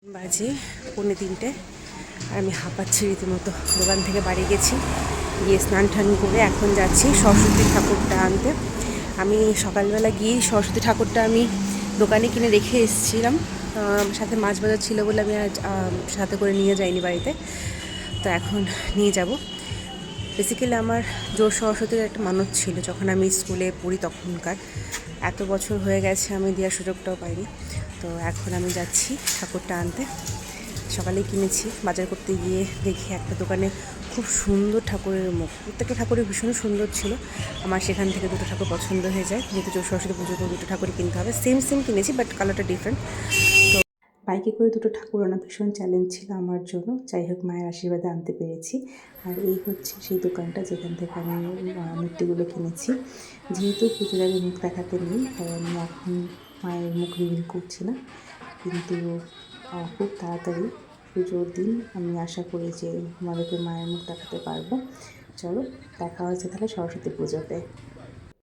বাজে 2:45 আর আমি হাঁপাচ্ছি রীতিমতো। দোকান থেকে বাড়ি গেছি, গিয়ে স্নান টান করে এখন যাচ্ছি সরস্বতী ঠাকুরটা আনতে। আমি সকালবেলা গিয়ে সরস্বতী ঠাকুরটা আমি দোকানে কিনে রেখে এসেছিলাম, সাথে মাছ বাজার ছিল বলে আমি আজ সাথে করে নিয়ে যাইনি বাড়িতে। তো এখন নিয়ে যাব। বেসিক্যালি আমার জোর সরস্বতীর একটা মানত ছিল, যখন আমি স্কুলে পড়ি তখনকার। এত বছর হয়ে গেছে আমি দেওয়ার সুযোগটাও পাইনি। তো এখন আমি যাচ্ছি ঠাকুরটা আনতে। সকালেই কিনেছি, বাজার করতে গিয়ে দেখি একটা দোকানে খুব সুন্দর ঠাকুরের মুখ, প্রত্যেকটা ঠাকুরের ভীষণ সুন্দর ছিল। আমার সেখান থেকে দুটো ঠাকুর পছন্দ হয়ে যায়, যেহেতু জোর সরস্বতী পুজো তো দুটো ঠাকুরই কিনতে হবে। সেম কিনেছি, বাট কালারটা ডিফারেন্ট। তো বাইকে করে দুটো ঠাকুর আনা ভীষণ চ্যালেঞ্জ ছিল আমার জন্য। যাই হোক, মায়ের আশীর্বাদে আনতে পেরেছি। আর এই হচ্ছে সেই দোকানটা যেখান থেকে আমি মূর্তিগুলো কিনেছি। যেহেতু পুজোর আগে মুখ দেখাতে নেই, তাই আমি এখন মায়ের মুখ রিভিল করছি না, কিন্তু খুব তাড়াতাড়ি পুজোর দিন আমি আশা করি যে তোমাদেরকে মায়ের মুখ দেখাতে পারবো। চলো, দেখা হচ্ছে তাহলে সরস্বতী পুজোতে।